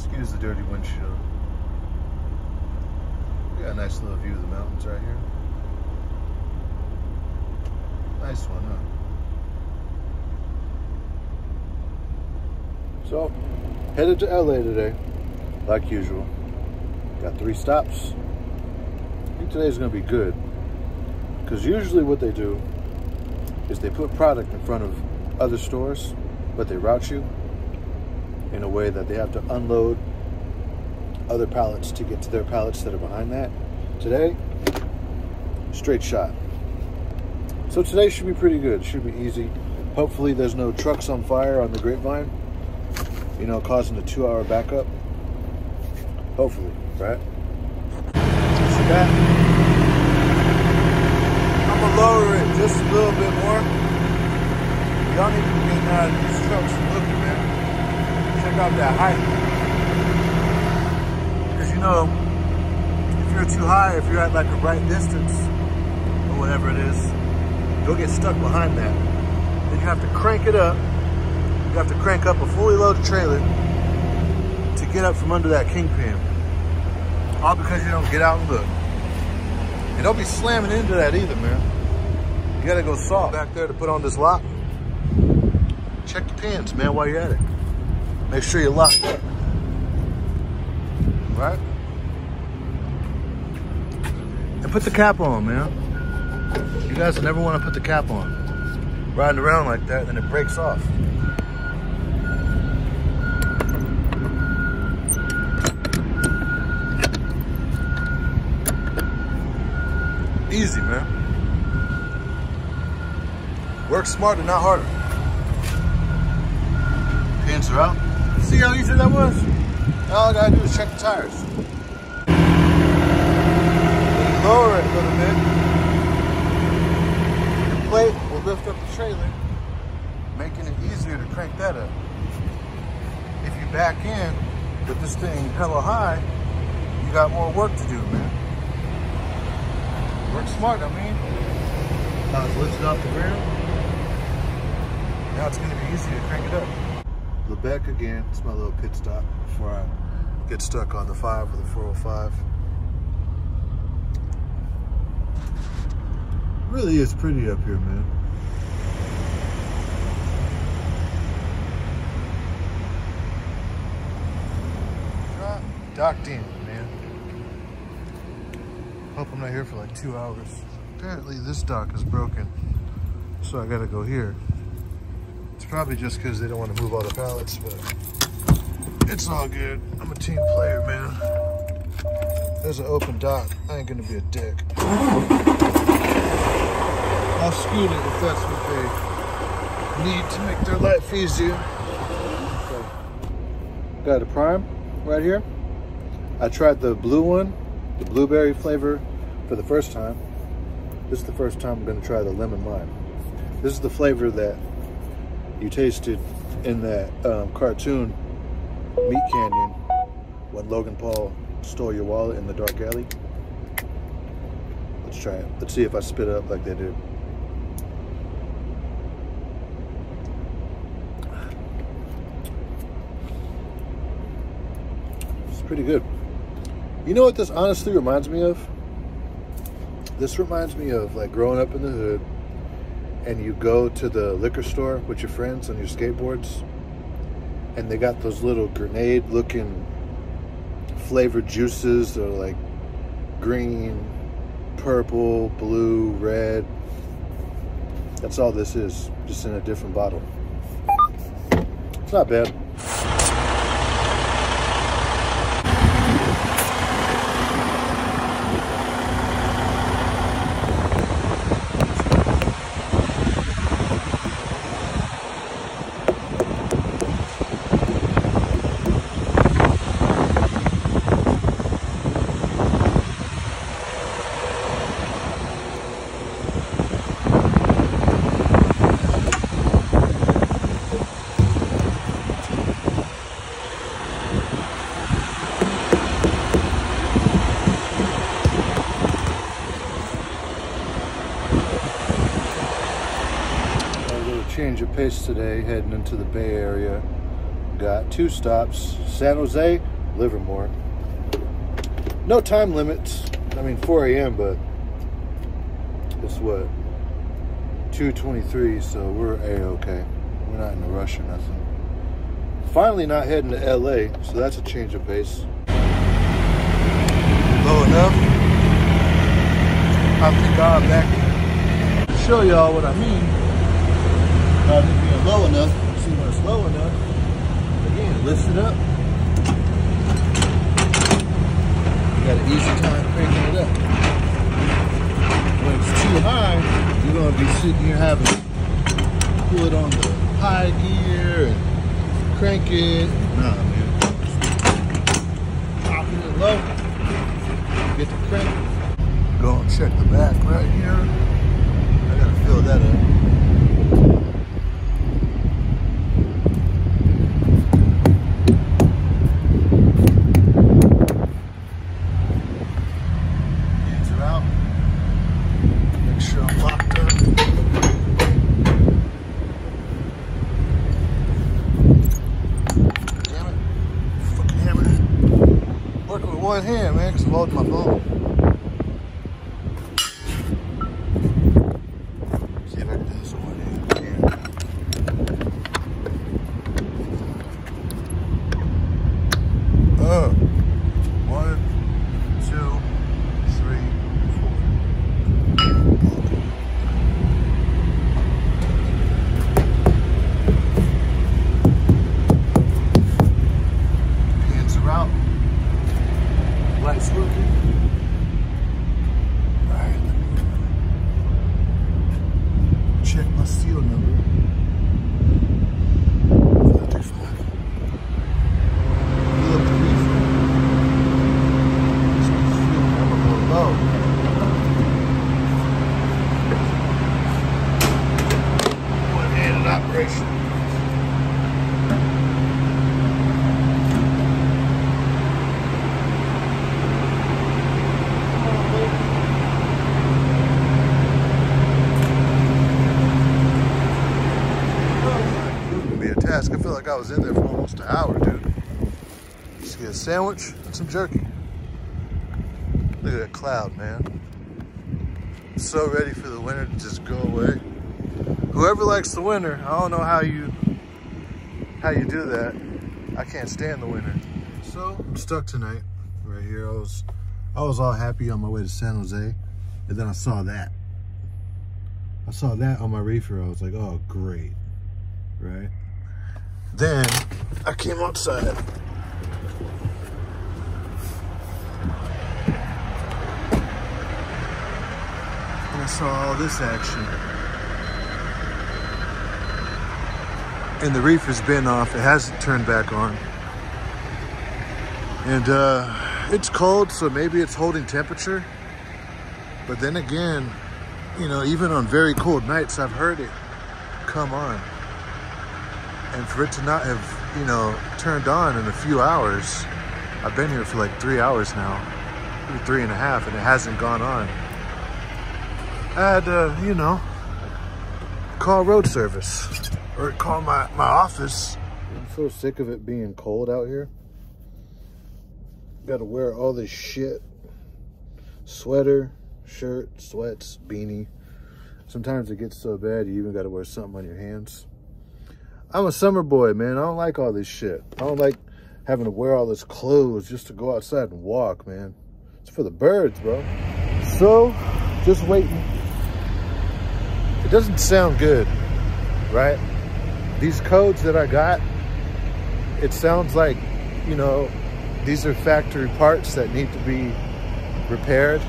Excuse the dirty windshield. We got a nice little view of the mountains right here. Nice one, huh? So, headed to LA today, like usual. Got 3 stops. I think today's gonna be good. Because usually what they do is they put product in front of other stores, but they route you in a way that they have to unload other pallets to get to their pallets that are behind that. Today, straight shot. So today should be pretty good. Should be easy. Hopefully there's no trucks on fire on the Grapevine, you know, causing a 2-hour backup. Hopefully, right? See that? I'm gonna lower it just a little bit more. Y'all need to be getting out of these trucks and looking, man. Check out that height. Because you know, if you're too high, if you're at like a right distance, or whatever it is, you'll get stuck behind that. Then you have to crank it up. You have to crank up a fully loaded trailer to get up from under that kingpin. All because you don't get out and look. And don't be slamming into that either, man. You gotta go soft back there to put on this lock. Check the pins, man, while you're at it. Make sure you're locked up. Right? And put the cap on, man. You guys never want to put the cap on. Riding around like that, then it breaks off. Easy, man. Work smarter, not harder. Pins are out. See how easy that was? All I gotta do is check the tires. Lower it a little bit. The plate will lift up the trailer, making it easier to crank that up. If you back in with this thing hella high, you got more work to do, man. Work smart, I mean. Now it's lifted off the ground. Now it's gonna be easy to crank it up. Lebec again, it's my little pit stop before I get stuck on the 5 or the 405. It really is pretty up here, man. Docked in, man. Hope I'm not here for like 2 hours. Apparently this dock is broken, so I gotta go here. It's probably just because they don't want to move all the pallets, but it's all good. I'm a team player, man. There's an open dock. I ain't gonna be a dick. I'll scoot it if that's what they need to make their life easier. So, got a prime right here. I tried the blue one, the blueberry flavor, for the first time. This is the first time I'm gonna try the lemon lime. This is the flavor that you tasted in that cartoon Meat Canyon when Logan Paul stole your wallet in the dark alley. Let's try it. Let's see if I spit up like they did. It's pretty good. You know what this honestly reminds me of? This reminds me of like growing up in the hood, and you go to the liquor store with your friends on your skateboards, and they got those little grenade looking flavored juices that are like green, purple, blue, red. That's all this is, just in a different bottle. It's not bad. Change of pace today, heading into the Bay Area. Got 2 stops, San Jose Livermore. No time limits. I mean, 4 a.m., but it's what? 2:23, so we're A-okay. We're not in a rush or nothing. Finally not heading to LA, so that's a change of pace. Low enough. I think I'm back to show y'all what I mean. About it being low enough. See when it's low enough. Again, lifts it up. You got an easy time cranking it up. When it's too high, you're gonna be sitting here having to pull it on the high gear and crank it. Nah, man. Dropping it low. Get the crank. Go and check the back right here. I gotta fill that up. Hands are out. Make sure I'm locked up. Damn it. Fucking hammer. Working with one hand, man, because I'm holding my phone. See if I can do this with one hand. Yeah. 1, 2, 3, 4. Hands are out. Lights working. Alright, let me check my seal number. 535. Fill up the reefer. Just need to feel the number more low. One-handed operation. Task. I feel like I was in there for almost an hour, dude. Just get a sandwich and some jerky. Look at that cloud, man. I'm so ready for the winter to just go away. Whoever likes the winter, I don't know how you do that. I can't stand the winter. So I'm stuck tonight, right here. I was all happy on my way to San Jose, and then I saw that. I saw that on my reefer. I was like, oh, great, right? Then I came outside. And I saw all this action. And the reefer's been off. It hasn't turned back on. And it's cold, so maybe it's holding temperature. But then again, you know, even on very cold nights, I've heard it come on. And for it to not have, you know, turned on in a few hours, I've been here for like 3 hours now, maybe 3.5, and it hasn't gone on. I had to, you know, call road service or call my office. I'm so sick of it being cold out here. Got to wear all this shit. Sweater, shirt, sweats, beanie. Sometimes it gets so bad you even got to wear something on your hands. I'm a summer boy, man. I don't like all this shit. I don't like having to wear all this clothes just to go outside and walk, man. It's for the birds, bro. So, just waiting. It doesn't sound good, right? These codes that I got, it sounds like, you know, these are factory parts that need to be repaired.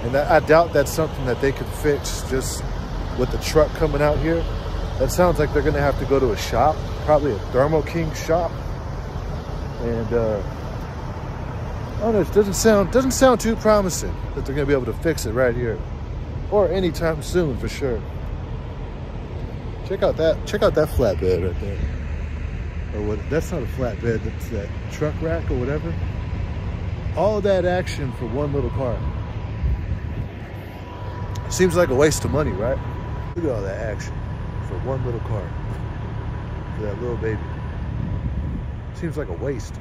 And I doubt that's something that they could fix just with the truck coming out here. That sounds like they're gonna have to go to a shop, probably a Thermo King shop. And I don't know, it doesn't sound too promising that they're gonna be able to fix it right here. Or anytime soon for sure. Check out that flatbed right there. Or what, that's not a flatbed, that's that truck rack or whatever. All that action for one little car. Seems like a waste of money, right? Look at all that action for one little car. For that little baby. Seems like a waste.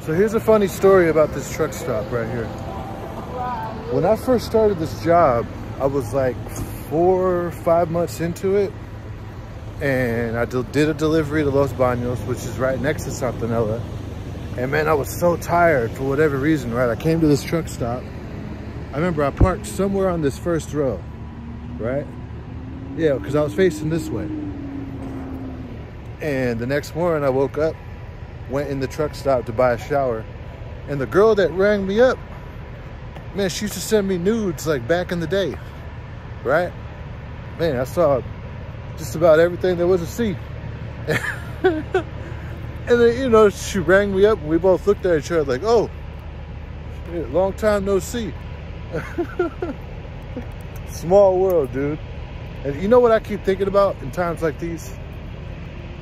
So here's a funny story about this truck stop right here. When I first started this job, I was like 4 or 5 months into it. And I did a delivery to Los Baños, which is right next to Santanella. And man, I was so tired for whatever reason, right? I came to this truck stop. I remember I parked somewhere on this first row, right? Yeah, because I was facing this way. And the next morning I woke up, went in the truck stop to buy a shower. And the girl that rang me up, man, she used to send me nudes like back in the day, right? Man, I saw just about everything there was to see. And then, you know, she rang me up and we both looked at each other like, oh, shit, long time no see. Small world, dude. And you know what I keep thinking about in times like these?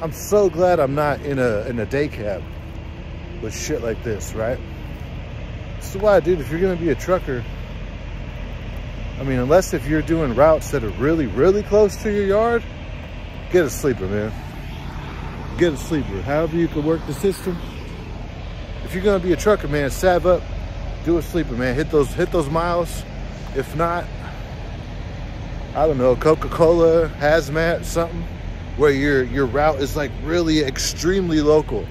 I'm so glad I'm not in a day cab with shit like this, right? This is why, dude, if you're gonna be a trucker, I mean, unless if you're doing routes that are really, really close to your yard, get a sleeper, man. Get a sleeper. However you can work the system. If you're gonna be a trucker, man, sav up, do a sleeper, man. Hit those miles. If not, I don't know, Coca-Cola, hazmat, something, where your route is like really extremely local.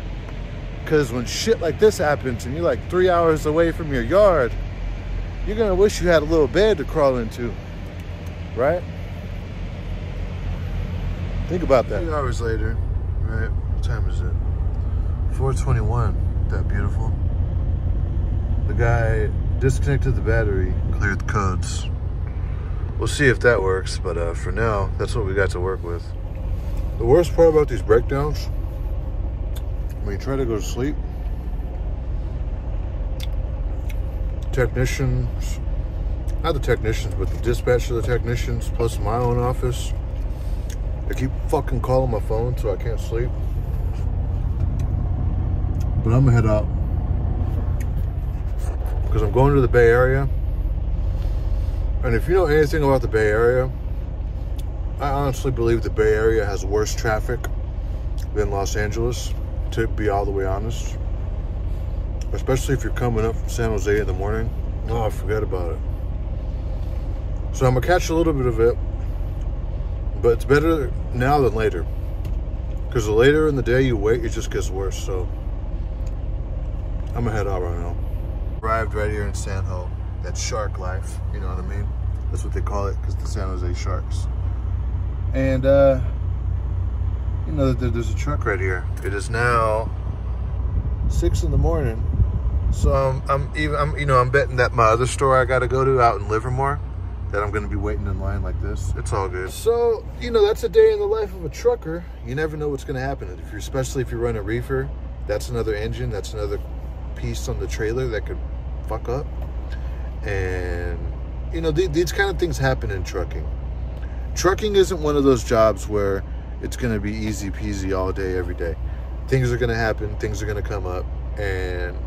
Because when shit like this happens and you're like 3 hours away from your yard, you're gonna wish you had a little bed to crawl into, right? Think about that. 3 hours later, right? What time is it? 4:21. That beautiful. The guy disconnected the battery, cleared the codes. We'll see if that works, but for now, that's what we got to work with. The worst part about these breakdowns, when you try to go to sleep, technicians, not the technicians, but the dispatch of the technicians, plus my own office, they keep fucking calling my phone so I can't sleep. But I'm gonna head out because I'm going to the Bay Area. And if you know anything about the Bay Area, I honestly believe the Bay Area has worse traffic than Los Angeles, to be all the way honest. Especially if you're coming up from San Jose in the morning. Oh, forget about it. So I'm gonna catch a little bit of it, but it's better now than later. Because the later in the day you wait, it just gets worse. So I'm gonna head out right now. Arrived right here in San Ho. That's shark life, you know what I mean? That's what they call it, because the San Jose Sharks. And you know, there's a truck right here. It is now 6 in the morning. So I'm betting that my other store I gotta go to out in Livermore, that I'm gonna be waiting in line like this. It's all good. So, you know, that's a day in the life of a trucker. You never know what's gonna happen. Especially if you run a reefer, that's another engine, that's another piece on the trailer that could fuck up. And, you know, these kind of things happen in trucking. Trucking isn't one of those jobs where it's gonna be easy peasy all day, every day. Things are gonna happen, things are gonna come up, and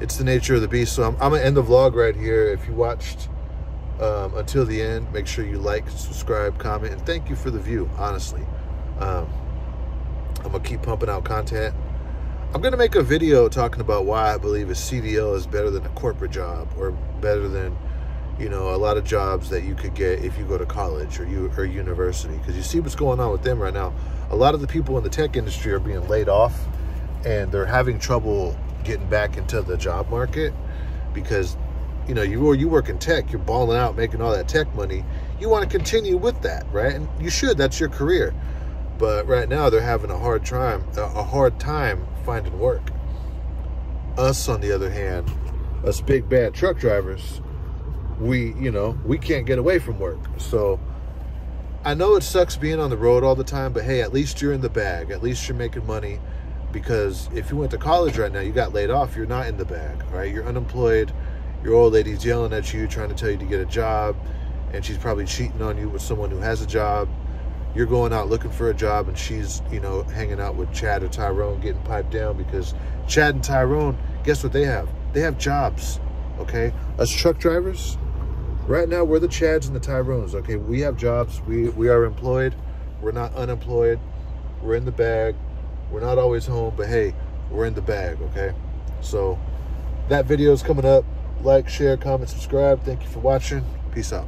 it's the nature of the beast. So I'm gonna end the vlog right here. If you watched until the end, make sure you like, subscribe, comment, and thank you for the view, honestly. I'm gonna keep pumping out content. I'm gonna make a video talking about why I believe a CDL is better than a corporate job, or better than, you know, a lot of jobs that you could get if you go to college or university. Because you see what's going on with them right now. A lot of the people in the tech industry are being laid off, and they're having trouble getting back into the job market because, you know, you work in tech, you're balling out, making all that tech money. You want to continue with that, right? And you should. That's your career. But right now they're having a hard time finding work. Us, on the other hand, us big bad truck drivers, we can't get away from work. So I know it sucks being on the road all the time, but hey, at least you're in the bag. At least you're making money. Because if you went to college right now, you got laid off, you're not in the bag, right? You're unemployed. Your old lady's yelling at you, trying to tell you to get a job, and she's probably cheating on you with someone who has a job. You're going out looking for a job, and she's, you know, hanging out with Chad or Tyrone, getting piped down, because Chad and Tyrone, guess what they have? They have jobs, okay? Us truck drivers, right now, we're the Chads and the Tyrones, okay? We have jobs. We are employed. We're not unemployed. We're in the bag. We're not always home, but hey, we're in the bag, okay? So that video is coming up. Like, share, comment, subscribe. Thank you for watching. Peace out.